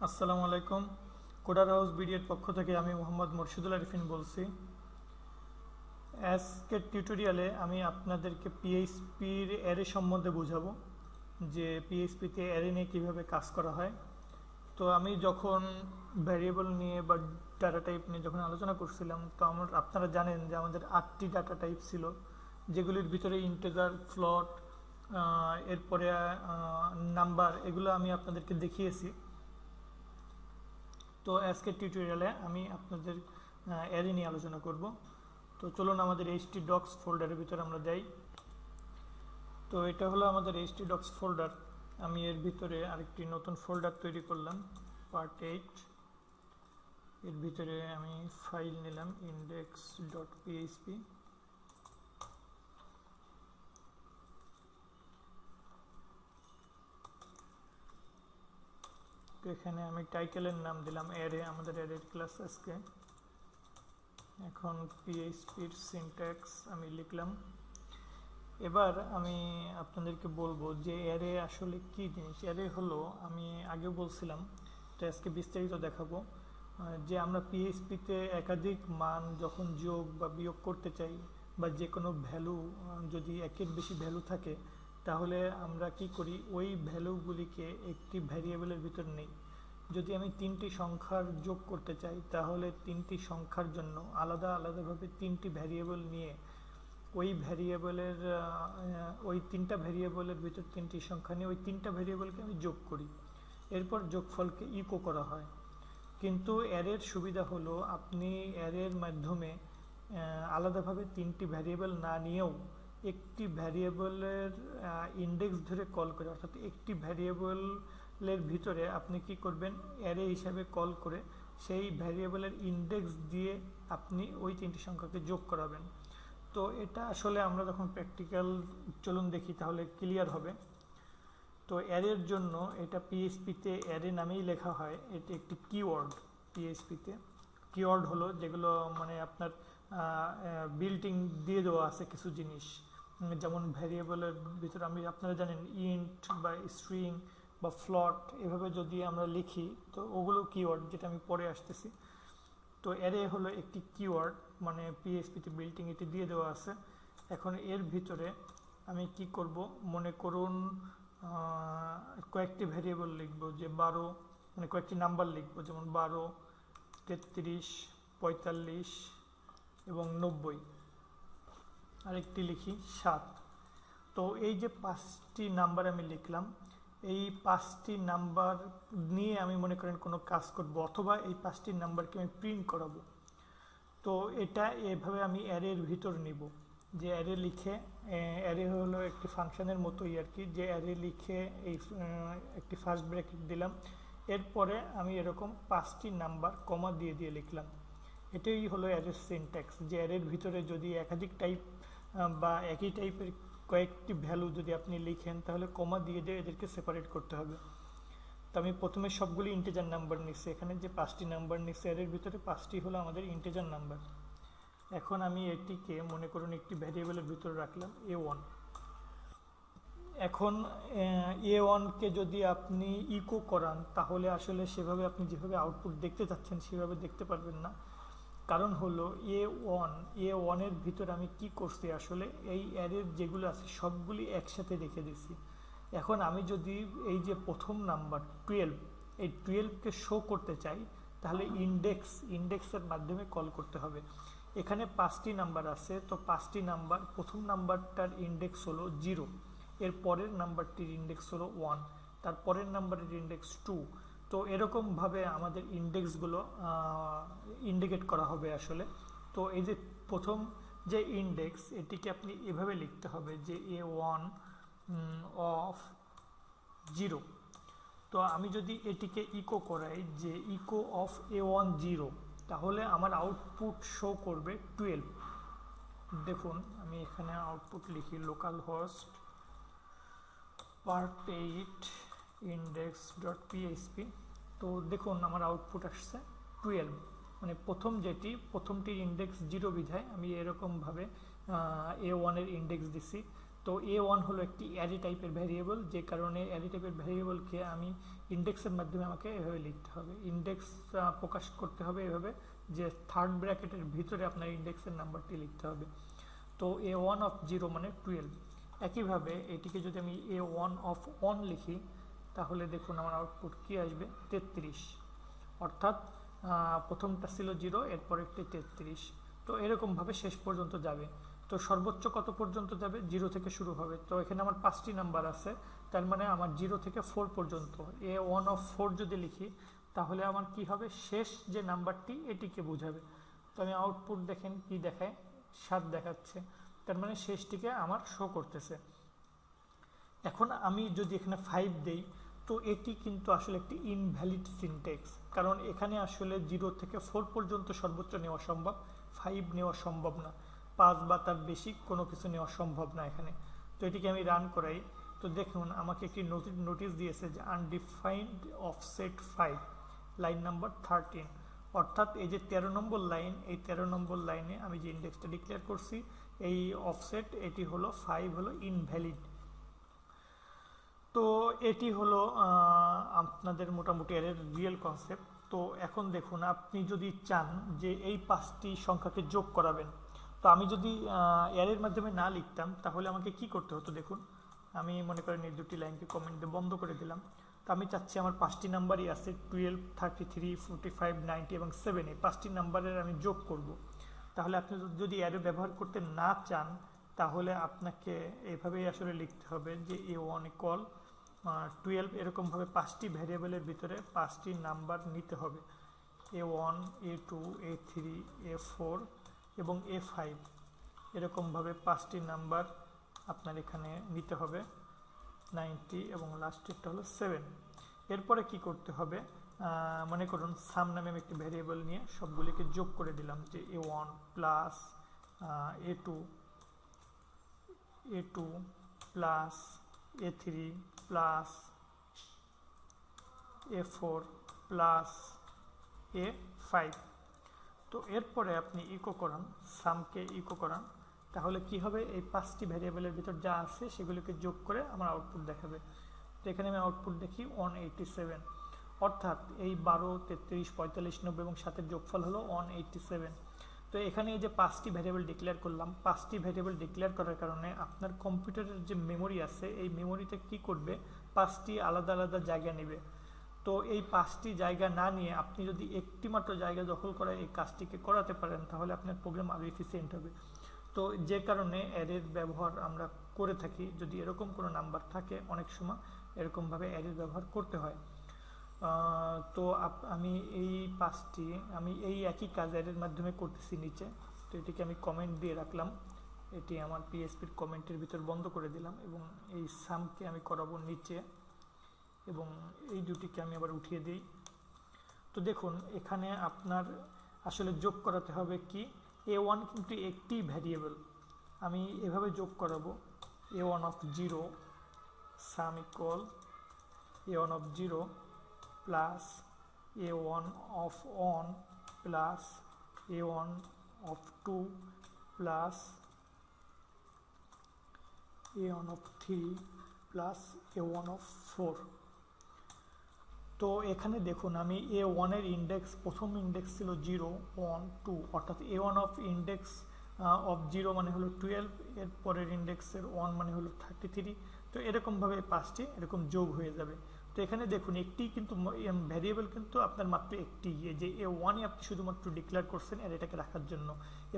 আসসালামু আলাইকুম। Coder house বিডিএর পক্ষ থেকে আমি মোহাম্মদ মুর্শিদুল আরিফিন বলছি। আজকের টিউটোরিয়ালে আমি আপনাদেরকে পিএইচপির অ্যারে সম্বন্ধে বোঝাবো যে পিএইচপিতে অ্যারে নিয়ে কীভাবে কাজ করা হয়। তো আমি যখন ভ্যারিয়েবল নিয়ে বা ডাটা টাইপ নিয়ে যখন আলোচনা করছিলাম, তো আপনারা জানেন যে আমাদের 8টি ডাটা টাইপ ছিল, যেগুলির ভিতরে ইন্টিজার, ফ্লোট, এরপরে নাম্বার, এগুলো আমি আপনাদেরকে দেখিয়েছি। তো আজকের টিউটোরিয়ালে আমি আপনাদের অ্যারে নিয়ে আলোচনা করব। তো চলুন আমাদের htdocs ফোল্ডারের ভিতরে আমরা যাই। তো এটা হলো আমাদের htdocs ফোল্ডার। আমি এর ভিতরে আরেকটি নতুন ফোল্ডার তৈরি করলাম, পার্ট 8। এর ভিতরে আমি ফাইল নিলাম index.php। তো এখানে আমি টাইটেলের নাম দিলাম অ্যারে, আমাদের অ্যারের ক্লাস আজকে। এখন পিএইচপির সিনট্যাক্স আমি লিখলাম। এবার আমি আপনাদেরকে বলবো যে অ্যারে আসলে কি জিনিস। অ্যারে হলো, আমি আগেও বলছিলাম, তো আজকে বিস্তারিত দেখাবো, যে আমরা পিএইচপিতে একাধিক মান যখন যোগ বা বিয়োগ করতে চাই, বা যে কোনো ভ্যালু যদি একের বেশি ভ্যালু থাকে, তাহলে আমরা কি করি, ওই ভ্যালুগুলিকে একটি ভ্যারিয়েবলের ভিতর নেই। যদি আমি 3টি সংখ্যার যোগ করতে চাই, তাহলে 3টি সংখ্যার জন্য আলাদা আলাদাভাবে 3টি ভ্যারিয়েবল নিয়ে ওই ভ্যারিয়েবলের ওই 3টা ভ্যারিয়েবলের ভিতর 3টি সংখ্যা নিয়ে ওই 3টা ভ্যারিয়েবলকে আমি যোগ করি। এরপর যোগফলকে ইকো করা হয়। কিন্তু অ্যারের সুবিধা হলো, আপনি অ্যারের মাধ্যমে আলাদাভাবে 3টি ভ্যারিয়েবল না নিয়েও একটি ভ্যারিয়েবলের ইন্ডেক্স ধরে কল করে, অর্থাৎ একটি ভ্যারিয়েবলের ভিতরে আপনি কি করবেন, অ্যারে হিসাবে কল করে সেই ভ্যারিয়েবলের ইন্ডেক্স দিয়ে আপনি ওই 3টি সংখ্যাকে যোগ করাবেন। তো এটা আসলে আমরা যখন প্র্যাকটিক্যাল চলুন দেখি, তাহলে ক্লিয়ার হবে। তো অ্যারের জন্য এটা পিএইচপিতে অ্যারে নামেই লেখা হয়। এটি একটি কিওয়ার্ড। পিএইচপিতে কিওয়ার্ড হলো যেগুলো মানে আপনার বিল্টিং দিয়ে দেওয়া আছে কিছু জিনিস, যেমন ভ্যারিয়েবলের ভিতরে আপনারা জানেন ইন্ট বা স্ট্রিং বা ফ্লট, এভাবে যদি আমরা লিখি তো ওগুলো কিওয়ার্ড, যেটা আমি পরে আসতেছি। তো অ্যারে হলো একটি কিওয়ার্ড, মানে পিএইচপিতে বিল্টিং এটি দিয়ে দেওয়া আছে। এখন এর ভিতরে আমি কি করব, মনে করুন কয়েকটি ভ্যারিয়েবল লিখব, যে 12, মানে কয়েকটি নাম্বার লিখব, যেমন 12, 33, 45 এবং 90। আরেকটি লিখি 7। তো এই যে 5টি নাম্বার আমি লিখলাম, এই 5টি নাম্বার নিয়ে আমি মনে করেন কোনো কাজ করব, অথবা এই 5টি নাম্বারকে আমি প্রিন্ট করাবো। তো এটা এভাবে আমি অ্যারের ভিতর নিব, যে অ্যারে লিখে, অ্যারে হলো একটি ফাংশনের মতোই আর কি, যে অ্যারে লিখে এই একটি ফার্স্ট ব্র্যাকেট দিলাম, এরপরে আমি এরকম 5টি নাম্বার কমা দিয়ে দিয়ে লিখলাম। এটাই হলো অ্যারের সিনট্যাক্স, যে অ্যারের ভিতরে যদি একাধিক টাইপ বা একই টাইপের কয়েকটি ভ্যালু যদি আপনি লিখেন, তাহলে কমা দিয়ে দিয়ে এদেরকে সেপারেট করতে হবে। তো আমি প্রথমে সবগুলি ইন্টিজার নাম্বার নিচ্ছি। এখানে যে 5টি নাম্বার নিচ্ছি এর ভিতরে 5টি হলো আমাদের ইন্টিজার নাম্বার। এখন আমি এটিকে মনে করুন একটি ভ্যারিয়েবলের ভিতরে রাখলাম a1। এখন a1কে যদি আপনি ইকো করান, তাহলে আসলে সেভাবে আপনি যেভাবে আউটপুট দেখতে চাচ্ছেন সেভাবে দেখতে পারবেন না। কারণ হলো a1 এর ভিতরে আমি কি করছি, আসলে এই অ্যারের যেগুলো আছে সবগুলি একসাথে রেখে দিছি। এখন আমি যদি এই যে প্রথম নাম্বার 12, এই 12কে শো করতে চাই, তাহলে ইন্ডেক্সের মাধ্যমে কল করতে হবে। এখানে 5টি নাম্বার আছে, তো 5টি নাম্বার, প্রথম নাম্বারটার ইন্ডেক্স হলো 0, এর পরের নাম্বারটির ইন্ডেক্স হলো 1, তার পরের নাম্বারের ইন্ডেক্স 2। তো এরকমভাবে আমাদের ইন্ডেক্সগুলো ইন্ডিকেট করা হবে আসলে। তো এই যে প্রথম যে ইন্ডেক্স, এটিকে আপনি এভাবে লিখতে হবে যে a1 অফ 0। তো আমি যদি এটিকে ইকো করাই যে ইকো অফ a1 0, তাহলে আমার আউটপুট শো করবে 12। দেখুন আমি এখানে আউটপুট লিখি লোকাল হোস্ট part 8 index.php। তো দেখুন আমার আউটপুট আসছে 12, মানে প্রথমটির ইন্ডেক্স 0 বিধায় আমি এরকমভাবে a1 এর ইন্ডেক্স দিছি। তো A1 হলো একটি অ্যারে টাইপের ভ্যারিয়েবল, যে কারণে অ্যারে টাইপের ভ্যারিয়েবলকে আমি ইন্ডেক্সের মাধ্যমে আমাকে এভাবে লিখতে হবে। ইন্ডেক্স প্রকাশ করতে হবে এভাবে যে থার্ড ব্র্যাকেটের ভিতরে আপনার ইন্ডেক্সের নাম্বারটি লিখতে হবে। তো A1 অফ 0 মানে 12। একইভাবে এটিকে যদি আমি A1 অফ 1 লিখি তাহলে দেখুন আমার আউটপুট কি আসবে, 33। অর্থাৎ প্রথমটা ছিল 0, এরপর একটি 33। তো এরকমভাবে শেষ পর্যন্ত যাবে। তো সর্বোচ্চ কত পর্যন্ত যাবে, 0 থেকে শুরু হবে। তো এখানে আমার 5টি নাম্বার আছে, তার মানে আমার 0 থেকে 4 পর্যন্ত A1 অফ 4 যদি লিখি তাহলে আমার কি হবে, শেষ যে নাম্বারটি এটিকে বোঝাবে। তো আমি আউটপুট দেখেন কি দেখায়, 7 দেখাচ্ছে, তার মানে শেষটিকে আমার শো করতেছে। এখন আমি যদি এখানে 5 দেই তো এটি কিন্তু আসলে একটি ইনভ্যালিড সিনট্যাক্স, কারণ এখানে আসলে 0 থেকে 4 পর্যন্ত সর্বোচ্চ নেওয়া সম্ভব, 5 নেওয়া সম্ভব না। 5 বা তার বেশি কোনো কিছু নেওয়া সম্ভব না এখানে। তো এটিকে আমি রান করাই, তো দেখুন আমাকে একটি নোটিশ দিয়েছে যে আনডিফাইন্ড অফসেট 5 লাইন নাম্বার 13। অর্থাৎ এই যে 13 নম্বর লাইন, এই 13 নম্বর লাইনে আমি যে ইন্ডেক্সটা ডিক্লেয়ার করছি এই অফসেট এটি হলো 5 হলো ইনভ্যালিড। তো এটি হলো আপনাদের মোটামুটি এর রিয়েল কনসেপ্ট। তো এখন দেখুন আপনি যদি চান যে এই 5টি সংখ্যাকে যোগ করাবেন, তো আমি যদি এর মাধ্যমে না লিখতাম তাহলে আমাকে কি করতে হতো, দেখুন আমি মনে করেন এই দুটি লাইনকে কমেন্ট দিয়ে বন্ধ করে দিলাম। তো আমি চাচ্ছি আমার 5টি নাম্বারই আছে 12, 33, 45, 90 এবং 7, এই 5টি নাম্বারের আমি যোগ করব। তাহলে আপনি যদি অ্যারে ব্যবহার করতে না চান তাহলে আপনাকে এভাবেই আসলে লিখতে হবে যে A1 ইকুয়াল 12, এরকমভাবে 5টি ভ্যারিয়েবলের ভিতরে 5টি নাম্বার নিতে হবে, A1, A2, A3, A4 এবং A5, এরকমভাবে 5টি নাম্বার আপনার এখানে নিতে হবে, 90 এবং লাস্টেরটা হলো 7। এরপরে কি করতে হবে, মনে করুন সাম নামে আমি একটি ভ্যারিয়েবল নিয়ে সবগুলিকে যোগ করে দিলাম যে A1 plus A2 plus A3 plus A4 plus A5। তো এরপরে আপনি ইকো করান, সামকে ইকো করান, তাহলে কি হবে, এই 5টি ভ্যারিয়েবলের ভিতর যা আছে সেগুলোকে যোগ করে আমার আউটপুট দেখাবে। তো এখানে আমি আউটপুট দেখি 187, অর্থাৎ এই 12, 33, 45, 90 এবং 7-এর যোগফল হলো 187। তো এখানে এই যে 5টি ভ্যারিয়েবল ডিক্লেয়ার করলাম, 5টি ভ্যারিয়েবল ডিক্লেয়ার করার কারণে আপনার কম্পিউটারের যে মেমোরি আছে এই মেমোরিতে কি করবে, 5টি আলাদা আলাদা জায়গা নেবে। তো এই 5টি জায়গা না নিয়ে আপনি যদি একটি মাত্র জায়গা দখল করে এই কাজটিকে করাতে পারেন তাহলে আপনার প্রোগ্রাম আরও এফিসিয়েন্ট হবে। তো যে কারণে অ্যারের ব্যবহার আমরা করে থাকি, যদি এরকম কোনো নাম্বার থাকে অনেক সময় এরকমভাবে অ্যারের ব্যবহার করতে হয়। তো আমি এই একই কাজ অ্যারের মাধ্যমে করতেছি নিচে। তো এটিকে আমি কমেন্ট দিয়ে রাখলাম, এটি আমার পিএসপির কমেন্টের ভিতর বন্ধ করে দিলাম এবং এই সামকে আমি করাবো নিচে এবং এই দুটিকে আমি আবার উঠিয়ে দিই। তো দেখুন এখানে আপনার আসলে যোগ করাতে হবে কি, A1 কিন্তু একটি ভ্যারিয়েবল, আমি এভাবে যোগ করাবো A1 of 0 some equal A1 of 0 plus A1 of 1 plus A1 of 2 plus A1 of 3 plus A1 of 4। তো এখানে দেখুন আমি A1 এর ইন্ডেক্স, প্রথম ইন্ডেক্স ছিল 0, 1, 2, অর্থাৎ A1 অফ ইন্ডেক্স অফ 0 মানে হলো 12, এর পরের ইন্ডেক্সের 1 মানে হলো 33। তো এরকমভাবে 5টি এরকম যোগ হয়ে যাবে। তো এখানে দেখুন একটি কিন্তু ভ্যারিয়েবল কিন্তু আপনার মাত্র একটি, যে A1 আপনি শুধুমাত্র ডিক্লেয়ার করছেন এটাকে রাখার জন্য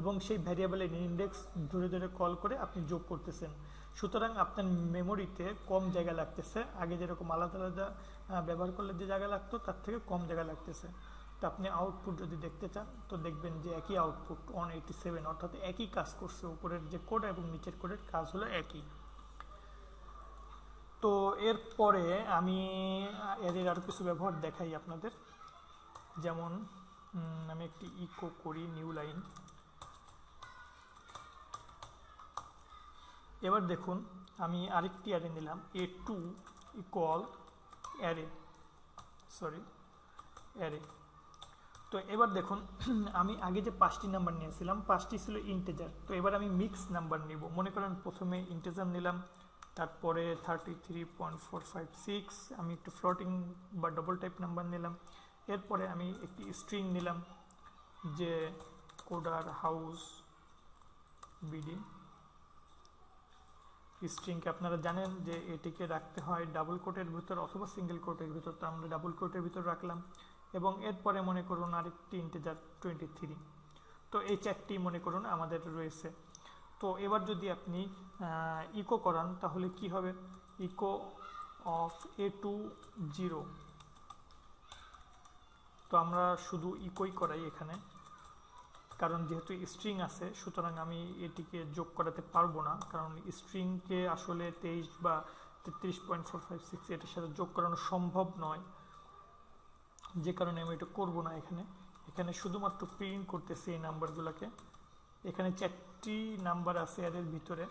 এবং সেই ভ্যারিয়েবলের ইন্ডেক্স ধরে ধরে কল করে আপনি যোগ করতেছেন। সুতরাং আপনার মেমোরিতে কম জায়গা লাগতেছে, আগে যেরকম আলাদা আলাদা ব্যবহার করলে যে জায়গা লাগতো তার থেকে কম জায়গা লাগতেছে। তো আপনি আউটপুট যদি দেখতে চান তো দেখবেন যে একই আউটপুট 187, অর্থাৎ একই কাজ করছে, উপরের যে কোড এবং নিচের কোডের কাজ হলো একই। তো এরপরে আমি এর আরও কিছু ব্যবহার দেখাই আপনাদের, যেমন আমি একটি ইকো করি নিউ লাইন। এবার দেখুন আমি আরেকটি অ্যারে নিলাম A2 ইকুয়াল অ্যারে। তো তো এবার দেখুন আমি আগে যে 5টি নাম্বার নিয়েছিলাম 5টি ছিল ইন্টিজার, তো এবার আমি মিক্স নাম্বার নিব। মনে করেন প্রথমে ইন্টিজার নিলাম, তারপরে 33.456 আমি একটু ফ্লোটিং বা ডবল টাইপ নাম্বার নিলাম, এরপরে আমি একটি স্ট্রিং নিলাম যে কোডার হাউস বিডি। স্ট্রিংকে আপনারা জানেন যে এটিকে রাখতে হয় ডাবল কোটের ভিতর অথবা সিঙ্গেল কোটের ভিতর, তো আমরা ডাবল কোটের ভিতর রাখলাম। এবং এরপরে মনে করুন আরেকটি ইন্টিজার 23। তো এই 4টি মনে করুন আমাদের রয়েছে। তো এবার যদি আপনি ইকো করান তাহলে কি হবে, ইকো অফ A20। তো আমরা শুধু ইকোই করাই এখানে, কারণ যেহেতু স্ট্রিং আছে সুতরাং আমি এটিকে যোগ করাতে পারবো না, কারণ স্ট্রিংকে আসলে 23 বা 33.456 এটার সাথে যোগ করানো সম্ভব নয়, যে কারণে আমি এটা করব না। এখানে শুধুমাত্র প্রিন্ট করতেছি এই নাম্বারগুলোকে। এখানে 4টি নাম্বার আছে এর ভিতরে,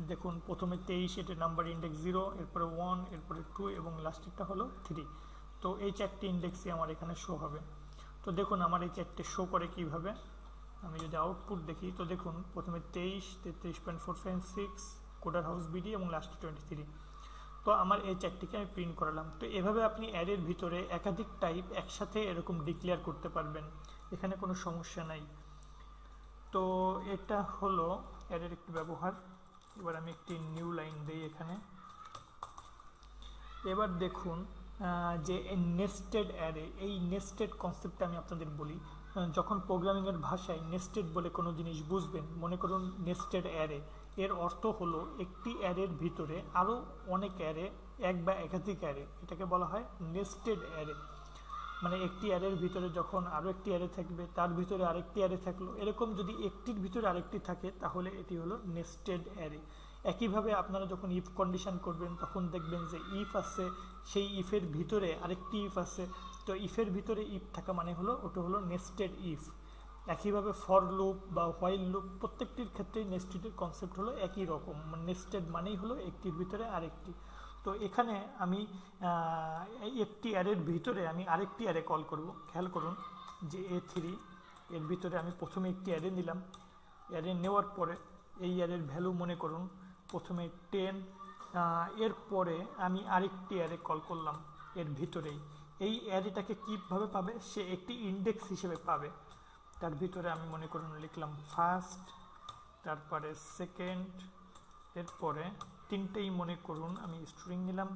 দেখুন প্রথমে 23, এটার নাম্বার ইন্ডেক্স 0, এরপরে 1, এরপরে 2 এবং লাস্টেরটা হলো 3। তো এই 4টি ইন্ডেক্সই আমার এখানে শো হবে। তো দেখুন আমার এই 4টে শো করে কিভাবে, আমি যদি আউটপুট দেখি তো দেখুন প্রথমে 23, 33.456 কোডার হাউস বিডি এবং লাস্টে 23। তো আমার এই 4টিকে আমি প্রিন্ট করালাম। তো এভাবে আপনি অ্যারের ভিতরে একাধিক টাইপ একসাথে এরকম ডিক্লেয়ার করতে পারবেন, এখানে কোনো সমস্যা নাই। তো এটা হলো অ্যারের একটি ব্যবহার। এবার আমি একটি নিউ লাইন দিই এখানে। এবার দেখুন যে নেস্টেড অ্যারে, এই নেস্টেড কনসেপ্টটা আমি আপনাদের বলি। যখন প্রোগ্রামিংয়ের ভাষায় নেস্টেড বলে কোনো জিনিস বুঝবেন, মনে করুন নেস্টেড অ্যারে, এর অর্থ হলো একটি অ্যারের ভিতরে আরও অনেক অ্যারে, এক বা একাধিক অ্যারে, এটাকে বলা হয় নেস্টেড অ্যারে। মানে একটি অ্যারের ভিতরে যখন আরও একটি অ্যারে থাকবে, তার ভিতরে আরেকটি অ্যারে থাকলো, এরকম যদি একটির ভিতরে আরেকটি থাকে তাহলে এটি হলো নেস্টেড অ্যারে। একইভাবে আপনারা যখন ইফ কন্ডিশন করবেন তখন দেখবেন যে ইফ আছে, সেই ইফের ভিতরে আরেকটি ইফ আছে, তো ইফের ভিতরে ইফ থাকা মানে হলো ওটা হলো নেস্টেড ইফ। একইভাবে ফর লুপ বা হোয়াইল লুপ, প্রত্যেকটির ক্ষেত্রেই নেস্টেডের কনসেপ্ট হলো একই রকম, নেস্টেড মানেই হলো একটির ভিতরে আরেকটি। তো এখানে আমি একটি অ্যারের ভিতরে আমি আরেকটি অ্যারে কল করব। খেয়াল করুন যে A3, এর ভিতরে আমি প্রথমে একটি অ্যারে নিলাম, অ্যারে নেওয়ার পরে এই অ্যারের ভ্যালু মনে করুন প্রথমে 10, এরপরে আমি আরেকটি অ্যারে কল করলাম এর ভিতরেই। এই অ্যারেটাকে কীভাবে পাবে, সে একটি ইন্ডেক্স হিসেবে পাবে। তার ভিতরে আমি মনে করুন লিখলাম ফার্স্ট, তারপরে সেকেন্ড, এরপরে 3টেই মনে করুন আমি স্ট্রিং নিলাম,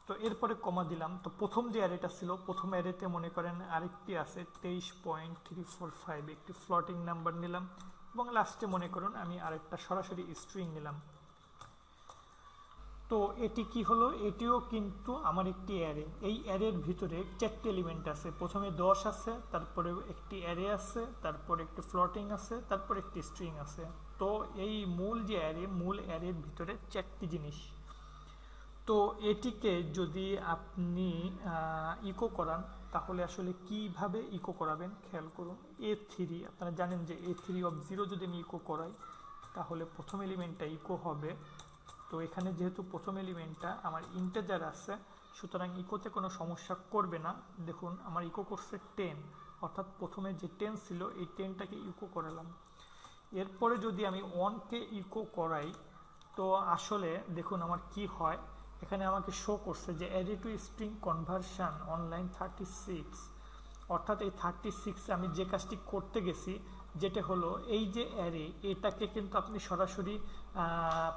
তো এরপরে কমা দিলাম। তো প্রথম যে অ্যারেটা ছিল, প্রথম অ্যারেতে মনে করেন আরেকটি আছে 23.345, একটি ফ্লোটিং নাম্বার নিলাম, এবং লাস্টে মনে করুন আমি আরেকটা সরাসরি স্ট্রিং নিলাম। তো এটি কি হলো, এটিও কিন্তু আমার একটি অ্যারে। এই অ্যারের ভিতরে 4টি এলিমেন্ট আছে, প্রথমে 10 আছে, তারপরে একটি অ্যারে আছে, তারপরে একটি ফ্লোটিং আছে, তারপরে একটি স্ট্রিং আছে। তো এই মূল যে অ্যারে, মূল অ্যারের ভিতরে 4টি জিনিস। তো এটিকে যদি আপনি ইকো করান তাহলে আসলে কিভাবে ইকো করাবেন খেয়াল করুন। A3, আপনারা জানেন যে A3 যদি আমি ইকো করাই তাহলে প্রথম এলিমেন্টটা ইকো হবে। তো এখানে যেহেতু প্রথম এলিমেন্টটা আমার ইন্টিজার আছে সুতরাং ইকোতে কোনো সমস্যা করবে না। দেখুন আমার ইকো করছে 10, অর্থাৎ প্রথমে যে 10 ছিল এই 10টাকে ইকো করালাম। এরপরে যদি আমি 1কে ইকো করাই তো আসলে দেখুন আমার কি হয়, এখানে আমাকে শো করছে যে array two string conversion online 36, অর্থাৎ এই 36 আমি যে কাজটি করতে গেছি যেটা হলো এই যে অ্যারে, এটাকে কিন্তু আপনি সরাসরি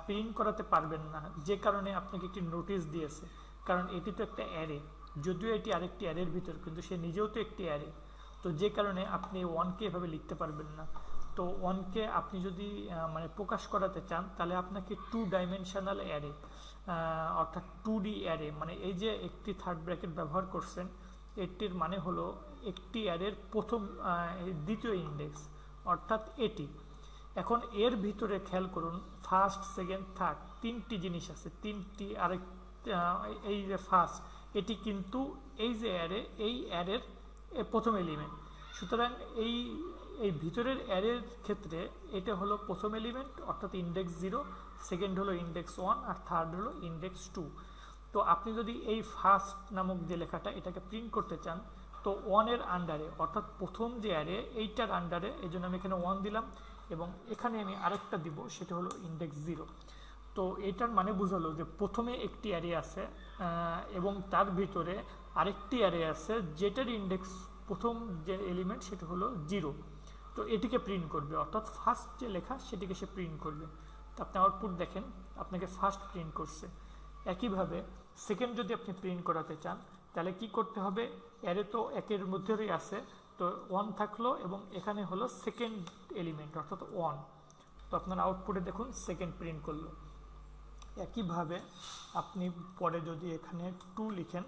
প্রিন্ট করাতে পারবেন না, যে কারণে আপনাকে একটি নোটিশ দিয়েছে, কারণ এটি তো একটা অ্যারে, যদিও এটি আরেকটি অ্যারের ভিতর কিন্তু সে নিজেও তো একটি অ্যারে। তো যে কারণে আপনি 1কে এভাবে লিখতে পারবেন না। তো 1কে আপনি যদি মানে প্রকাশ করাতে চান তাহলে আপনাকে 2 ডাইমেনশনাল অ্যারে অর্থাৎ 2D অ্যারে, মানে এই যে একটি থার্ড ব্র্যাকেট ব্যবহার করছেন এটির মানে হলো একটি অ্যারের প্রথম দ্বিতীয় ইন্ডেক্স, অর্থাৎ এটি। এখন এর ভিতরে খেয়াল করুন ফার্স্ট, সেকেন্ড, থার্ড 3টি জিনিস আছে, 3টি আরেক এই যে ফার্স্ট এটি কিন্তু এই যে অ্যারে, এই অ্যারের প্রথম এলিমেন্ট। সুতরাং এই ভিতরের অ্যারের ক্ষেত্রে এটা হলো প্রথম এলিমেন্ট অর্থাৎ ইন্ডেক্স 0, সেকেন্ড হলো ইন্ডেক্স 1 আর থার্ড হলো ইন্ডেক্স 2। তো আপনি যদি এই ফার্স্ট নামক যে লেখাটা এটাকে প্রিন্ট করতে চান তো 1 এর আন্ডারে অর্থাৎ প্রথম যে অ্যারে এইটার আন্ডারে, এই জন্য আমি এখানে 1 দিলাম এবং এখানে আমি আরেকটা দিব, সেটা হলো ইন্ডেক্স 0। তো এটার মানে বোঝালো যে প্রথমে একটি অ্যারে আছে এবং তার ভিতরে আরেকটি অ্যারে আছে যেটার ইন্ডেক্স প্রথম যে এলিমেন্ট সেটা হলো 0। তো এটিকে প্রিন্ট করবে, অর্থাৎ ফার্স্ট যে লেখা সেটিকে সে প্রিন্ট করবে। তো আপনি আউটপুট দেখেন আপনাকে ফার্স্ট প্রিন্ট করছে। একইভাবে সেকেন্ড যদি আপনি প্রিন্ট করাতে চান তাহলে কি করতে হবে, অ্যারে তো একের মধ্যেই আছে, তো 1 থাকলো এবং এখানে হলো সেকেন্ড এলিমেন্ট অর্থাৎ 1। তো আপনার আউটপুটে দেখুন সেকেন্ড প্রিন্ট করলো। একইভাবে আপনি পরে যদি এখানে 2 লিখেন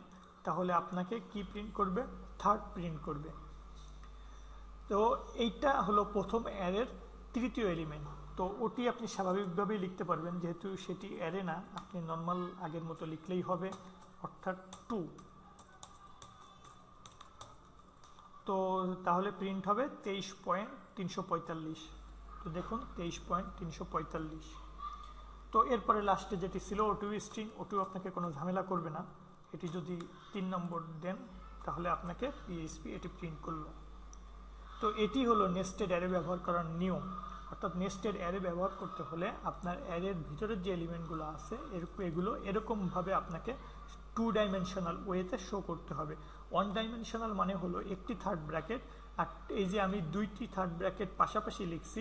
তাহলে আপনাকে কি প্রিন্ট করবে, থার্ড প্রিন্ট করবে। তো এইটা হলো প্রথম অ্যারের তৃতীয় এলিমেন্ট। তো ওটি আপনি স্বাভাবিকভাবেই লিখতে পারবেন, যেহেতু সেটি অ্যারে না, আপনি নর্মাল আগের মতো লিখলেই হবে, অর্থাৎ 2। তো তাহলে প্রিন্ট হবে 23.345। তো দেখুন 23.345। তো এরপরে লাস্টে যেটি ছিল ওটিও স্ট্রিং, ওটিও আপনাকে কোনো ঝামেলা করবে না। এটি যদি 3 নম্বর দেন তাহলে আপনাকে পিএইচপি এটি প্রিন্ট করলো। তো এটি হলো নেস্টেড অ্যারে ব্যবহার করার নিয়ম। অর্থাৎ নেস্টেড অ্যারে ব্যবহার করতে হলে আপনার অ্যারের ভিতরের যে এলিমেন্টগুলো আছে এগুলো এরকমভাবে আপনাকে 2 ডাইমেনশনাল ওয়েতে শো করতে হবে। 1 ডাইমেনশনাল মানে হলো একটি থার্ড ব্র্যাকেট, আর এই যে আমি 2টি থার্ড ব্র্যাকেট পাশাপাশি লিখছি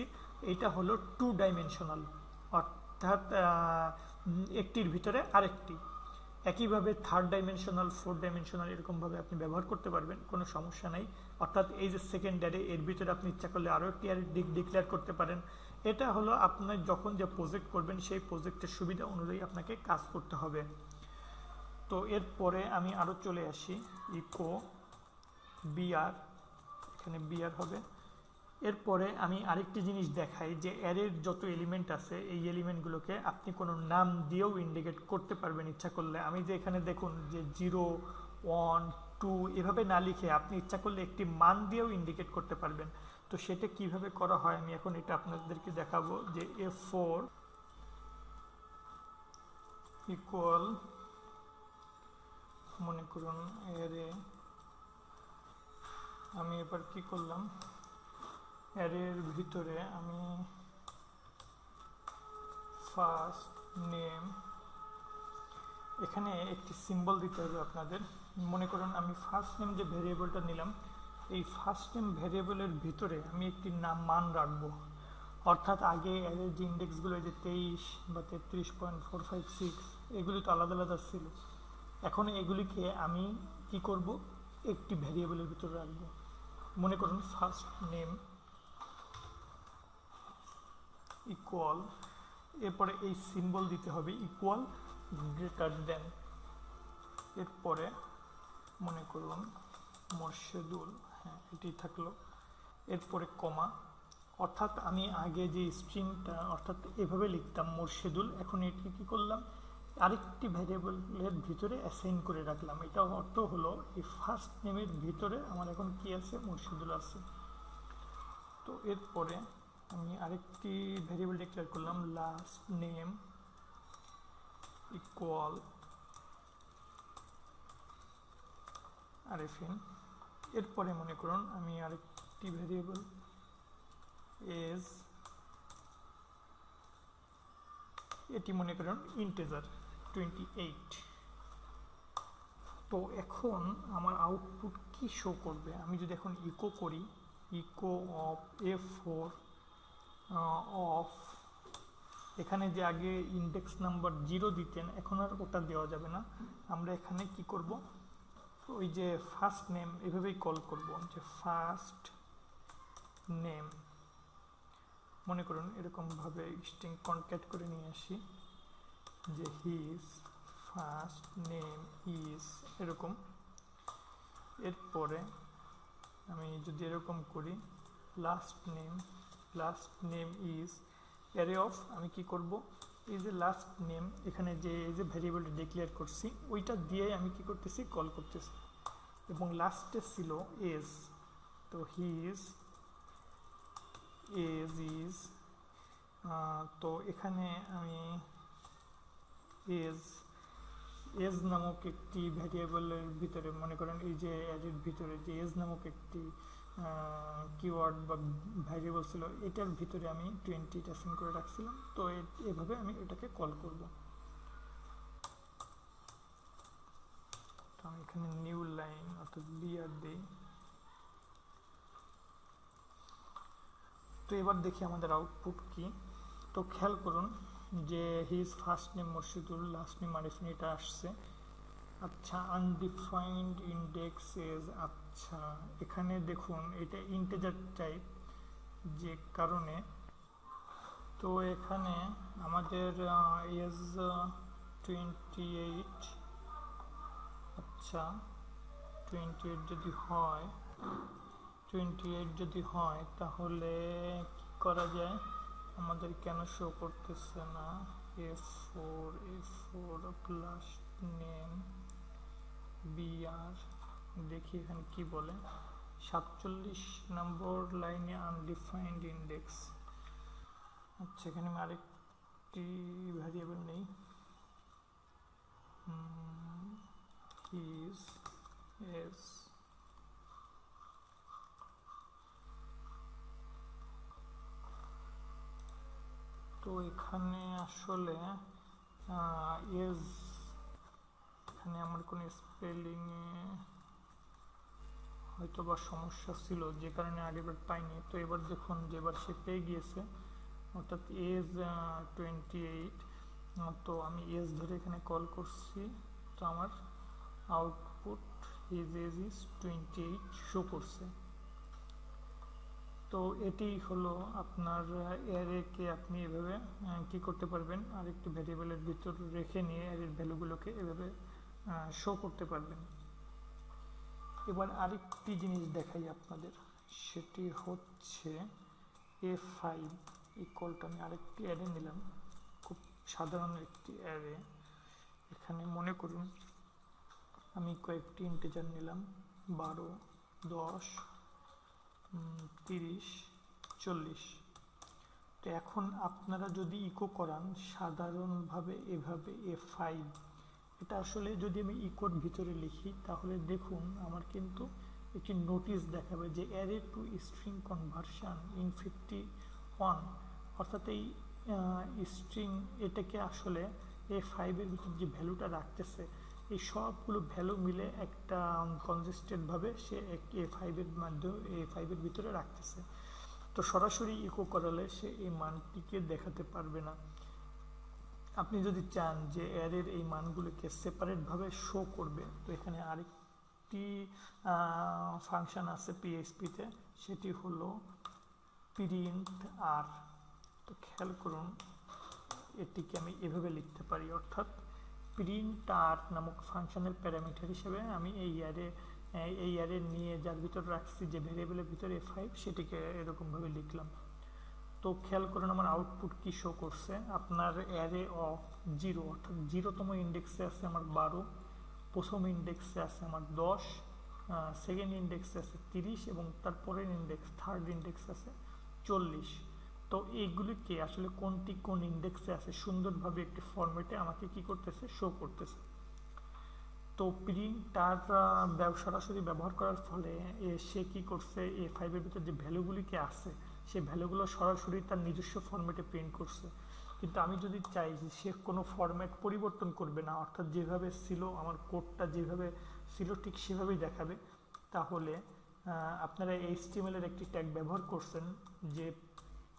এইটা হলো 2 ডাইমেনশনাল, অর্থাৎ একটির ভিতরে আরেকটি। একইভাবে থার্ড ডাইমেনশনাল, ফোর্থ ডাইমেনশনাল এরকমভাবে আপনি ব্যবহার করতে পারবেন, কোনো সমস্যা নাই। অর্থাৎ এই যে সেকেন্ড অ্যারে এর ভিতরে আপনি ইচ্ছা করলে আরও একটি অ্যারে ডিক্লেয়ার করতে পারেন। এটা হলো আপনার যখন যে প্রজেক্ট করবেন সেই প্রজেক্টের সুবিধা অনুযায়ী আপনাকে কাজ করতে হবে। তো এরপরে আমি আরও চলে আসি ইকো বিআর, এখানে বিআর হবে। এরপরে আমি আরেকটি জিনিস দেখাই যে অ্যারের যত এলিমেন্ট আছে এই এলিমেন্টগুলোকে আপনি কোনো নাম দিয়েও ইন্ডিকেট করতে পারবেন ইচ্ছা করলে। আমি যে এখানে দেখুন যে 0, 1, 2 এভাবে না লিখে আপনি ইচ্ছা করলে একটি মান দিয়েও ইন্ডিকেট করতে পারবেন। তো সেটা কিভাবে করা হয় আমি এখন এটা আপনাদেরকে দেখাবো। যে F4 ইকুয়াল, মনে করুন অ্যারে, আমি এবার কি করলাম, অ্যারের ভিতরে আমি ফার্স্ট নেম, এখানে একটি সিম্বল দিতে হবে আপনাদের। মনে করুন আমি ফার্স্ট নেম যে ভেরিয়েবলটা নিলাম, এই ফার্স্ট নেম ভেরিয়েবলের ভিতরে আমি একটি মান রাখবো। অর্থাৎ আগে অ্যারের যে ইন্ডেক্সগুলো, যে 23 বা 33.456 এগুলি তো আলাদা আলাদা ছিল, এখন এগুলিকে আমি কি করব, একটি ভেরিয়েবলের ভিতরে রাখবো। মনে করুন ফার্স্ট নেম ইকুয়াল, এরপরে এই সিম্বল দিতে হবে ইকুয়াল গ্রেটার দেন, এরপরে মনে করুন মোর্শেদুল, হ্যাঁ এটি থাকলো, এরপরে কমা। অর্থাৎ আমি আগে যে স্ট্রিংটা অর্থাৎ এভাবে লিখতাম মোর্শেদুল, এখন এটি কি করলাম, আরেকটি ভ্যারিয়েবলের ভিতরে অ্যাসাইন করে রাখলাম। এটা অর্থ হলো এই ফার্স্ট নেমের ভিতরে আমার এখন কি আছে, মোর্শেদুল আছে। তো এরপরে আমি আরেকটি ভ্যারিয়েবল ডিক্লেয়ার করলাম লাস্ট নেম ইকুয়াল আরএফএন। এরপরে মনে করুন আমি আরেকটি ভ্যারিয়েবল এজ, এটি মনে করুন ইন্টিজার 28। তো এখন আমার আউটপুট কি শো করবে, আমি যদি এখন ইকো করি, ইকো অফ F4 অফ, এখানে যে আগে ইন্ডেক্স নাম্বার 0 দিতেন এখন আর ওটা দেওয়া যাবে না। আমরা এখানে কি করব, ওই যে ফার্স্ট নেম এভাবেই কল করব, যে ফার্স্ট নেম, মনে করুন এরকমভাবে স্ট্রিং কনক্যাট করে নিয়ে আসি যে হিজ ফার্স্ট নেম ইজ, এরকম। এরপরে আমি যদি এরকম করি last name is array of, আমি কি করব, এই যে লাস্ট নেম এখানে যে এই যে ভ্যারিয়েবলটা ডিক্লেয়ার করছি ওইটা দিয়ে আমি কি করতেছি, কল করতেছি, এবং লাস্টে ছিল এজ, তো হিজ এজ ইজ, তো এখানে আমি এজ এজ নামক একটি ভ্যারিয়েবলের ভিতরে, মনে করেন এই যে অ্যারের ভিতরে যে এজ নামক একটি কিওয়ার্ড বা ভ্যারিয়েবল ছিল, এটার ভিতরে আমি 20 অ্যাসাইন করে রাখছিলাম। তো এভাবে আমি এটাকে কল করব। তো আমি এখানে নিউ লাইন অর্থাৎ বিআর দিই। তো এবার দেখি আমাদের আউটপুট কি। তো খেয়াল করুন যে his first name Murshidul, last name Arifin, এটা আসছে। আচ্ছা, আনডিফাইন্ড ইন্ডেক্স এজ, আচ্ছা এখানে দেখুন এটা ইন্টিজার টাইপ, যে কারণে তো এখানে আমাদের এজ 28। আচ্ছা 28 যদি হয় তাহলে কি করা যায়, আমাদের কেন শো করতেছে না A4 প্লাস নেম বিআর। দেখি এখানে কি বলে, 47 নম্বর লাইনে আনডিফাইন্ড ইন্ডেক্স। আচ্ছা এখানে আমি আরেকটি ভ্যারিয়েবল নেই, is s। তো এখানে আসলে এজ, এখানে আমার কোনো স্পেলিংয়ে হয়তো বা সমস্যা ছিল, যে কারণে আগেবার পাইনি। তো এবার দেখুন যে এবার সে পেয়ে গিয়েছে, অর্থাৎ এজ 28। তো আমি এজ ধরে এখানে কল করছি, তো আমার output his age is 28 show করছে। তো এটি হলো আপনার অ্যারেকে আপনি এভাবে কি করতে পারবেন, আরেকটি ভ্যারিয়েবলের ভিতর রেখে নিয়ে অ্যারের ভ্যালুগুলোকে এভাবে শো করতে পারবেন। এবার আরেকটি জিনিস দেখাই আপনাদের, সেটি হচ্ছে A5 ইকুয়ালটা, আমি আরেকটি অ্যারে নিলাম, খুব সাধারণ একটি অ্যারে। এখানে মনে করুন আমি কয়েকটি ইন্টিজার নিলাম, 12, 10, 30, 40। তো এখন আপনারা যদি ইকো করান সাধারণভাবে এভাবে A5, এটা আসলে যদি আমি ইকোর ভিতরে লিখি তাহলে দেখুন আমার কিন্তু একটি নোটিশ দেখাবে যে array two string conversion in 51, অর্থাৎ এই স্ট্রিং এটাকে আসলে A5-এর ভিতর যে ভ্যালুটা রাখতেছে, এই সবগুলো ভ্যালু মিলে একটা কনসিস্টেন্টভাবে সে A5-এর মাধ্যমে A5-এর ভিতরে রাখতেছে। তো সরাসরি ইকো করালে সে এই মানটিকে দেখাতে পারবে না। আপনি যদি চান যে অ্যারের এই মানগুলোকে সেপারেটভাবে শো করবে, তো এখানে আরেকটি ফাংশন আছে পিএইচপিতে, সেটি হলো প্রিন্ট আর। তো খেয়াল করুন এটিকে আমি এভাবে লিখতে পারি, অর্থাৎ প্রিন্ট আর নামক ফাংশনের প্যারামিটার হিসেবে আমি এই অ্যারে নিয়ে যার ভিতর রাখছি যে ভ্যারিয়েবলের ভিতরে A5, সেটিকে এরকমভাবে লিখলাম। তো খেয়াল করুন আমার আউটপুট কি শো করছে, আপনার অ্যারে অফ 0, অর্থাৎ 0তম ইন্ডেক্সে আছে আমার 12, প্রথম ইন্ডেক্সে আছে আমার 10, সেকেন্ড ইন্ডেক্সে আছে 30 এবং তারপরের ইন্ডেক্স থার্ড ইন্ডেক্সে আছে 40। তো এইগুলিকে আসলে কোনটি কোন ইন্ডেক্সে আছে সুন্দরভাবে একটি ফরম্যাটে আমাকে কি করতেছে, শো করতেছে। তো প্রিন্টার সরাসরি ব্যবহার করার ফলে সে কি করছে, A5-এর ভিতর যে ভ্যালুগুলিকে আছে সেই ভ্যালুগুলো সরাসরি তার নিজস্ব ফরম্যাটে প্রিন্ট করছে। কিন্তু আমি যদি চাই যে সে কোনো ফরম্যাট পরিবর্তন করবে না, অর্থাৎ যেভাবে ছিল আমার কোডটা যেভাবে ছিল ঠিক সেভাবেই দেখাবে, তাহলে আপনারা HTML-এর একটি ট্যাগ ব্যবহার করছেন যে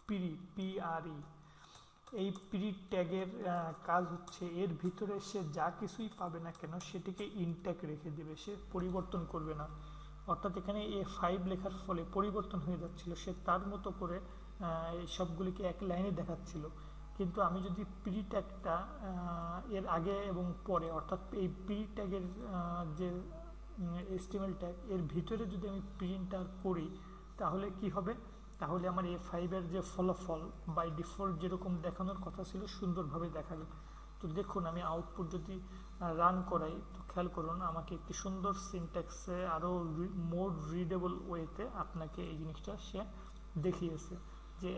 PRE। এই প্রি ট্যাগের কাজ হচ্ছে এর ভিতরে সে যা কিছুই পাবে না কেন সেটিকে ইনট্যাগ রেখে দেবে, সে পরিবর্তন করবে না। অর্থাৎ এখানে A5 লেখার ফলে পরিবর্তন হয়ে যাচ্ছিল, সে তার মতো করে এই সবগুলিকে এক লাইনে দেখাচ্ছিল। কিন্তু আমি যদি প্রি ট্যাগটা এর আগে এবং পরে, অর্থাৎ এই প্রি ট্যাগের যে HTML ট্যাগ এর ভিতরে যদি আমি প্রিন্টার করি তাহলে কি হবে, তাহলে আমার A5-এর যে ফলাফল বাই ডিফল্ট যেরকম দেখানোর কথা ছিল সুন্দরভাবে দেখাবে। তো দেখুন আমি আউটপুট যদি রান করাই, তো খেয়াল করুন আমাকে একটি সুন্দর সিনট্যাক্সে আরও মোর রিডেবল ওয়েতে আপনাকে এই জিনিসটা সে দেখিয়েছে যে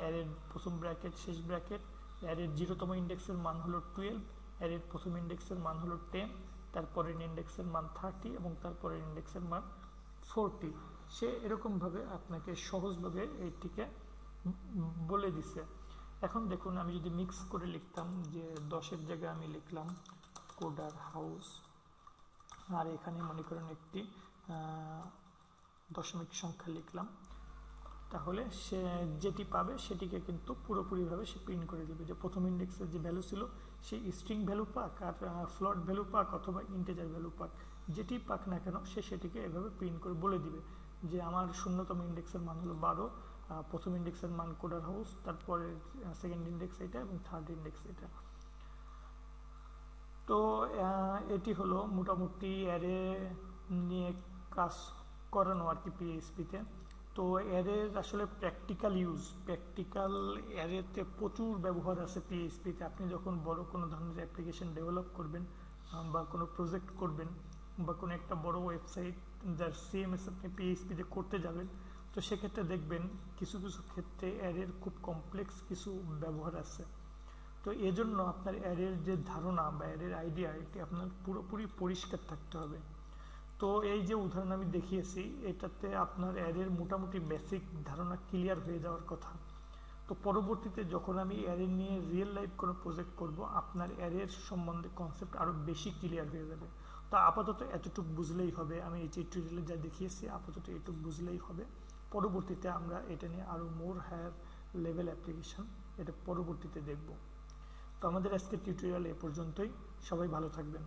অ্যারের প্রথম ব্র্যাকেট শেষ ব্র্যাকেট, অ্যারের 0তম ইন্ডেক্সের মান হলো 12 অ্যারের প্রথম ইন্ডেক্সের মান হলো 10, তারপরের ইন্ডেক্সের মান 30 এবং তারপরের ইন্ডেক্সের মান 40। সে এরকমভাবে আপনাকে সহজভাবে এইটিকে বলে দিছে। এখন দেখুন আমি যদি মিক্স করে লিখতাম যে 10-এর জায়গায় আমি লিখলাম কোডার হাউস, আর এখানে মনে করেন একটি দশমিক সংখ্যা লিখলাম, তাহলে সে যেটি পাবে সেটিকে কিন্তু পুরোপুরিভাবে সে প্রিন্ট করে দেবে, যে প্রথম ইন্ডেক্সের যে ভ্যালু ছিল সেই স্ট্রিং ভ্যালু পাক আর ফ্লোট ভ্যালু পাক অথবা ইন্টিজার ভ্যালু পাক, যেটি পাক না কেন সে সেটিকে এভাবে প্রিন্ট করে বলে দিবে যে আমার শূন্যতম ইন্ডেক্সের মান হলো 12, প্রথম ইন্ডেক্সের মান কোডার হাউস, তারপরে সেকেন্ড ইন্ডেক্স এটা এবং থার্ড ইন্ডেক্স এটা। তো এটি হলো মোটামুটি অ্যারে নিয়ে কাজ করানো আর কি পিএইচপিতে। তো অ্যারের আসলে প্র্যাকটিক্যাল অ্যারেতে প্রচুর ব্যবহার আছে পিএইচপিতে। আপনি যখন বড় কোনো ধরনের অ্যাপ্লিকেশন ডেভেলপ করবেন বা কোনো প্রজেক্ট করবেন বা কোনো একটা বড় ওয়েবসাইট যার সিএমএস আপনি পিএইচপিতে করতে যাবেন, তো সেক্ষেত্রে দেখবেন কিছু কিছু ক্ষেত্রে অ্যারের খুব কমপ্লেক্স কিছু ব্যবহার আছে। তো এজন্য আপনার অ্যারের যে ধারণা বা অ্যারের আইডিয়া, এটি আপনার পুরোপুরি পরিষ্কার থাকতে হবে। তো এই যে উদাহরণ আমি দেখিয়েছি, এটাতে আপনার অ্যারের মোটামুটি বেসিক ধারণা ক্লিয়ার হয়ে যাওয়ার কথা। তো পরবর্তীতে যখন আমি অ্যারে নিয়ে রিয়েল লাইফ কোনো প্রজেক্ট করব, আপনার অ্যারের সম্বন্ধে কনসেপ্ট আরও বেশি ক্লিয়ার হয়ে যাবে। তো আপাতত এতটুকু বুঝলেই হবে, আমি এই টিউটোরিয়ালে যা দেখিয়েছি আপাতত এটুকু বুঝলেই হবে। পরবর্তীতে আমরা এটা নিয়ে আরও মোর হায়ার লেভেল অ্যাপ্লিকেশন এটা পরবর্তীতে দেখব। তো আমাদের আজকের টিউটোরিয়াল এ পর্যন্তই। সবাই ভালো থাকবেন।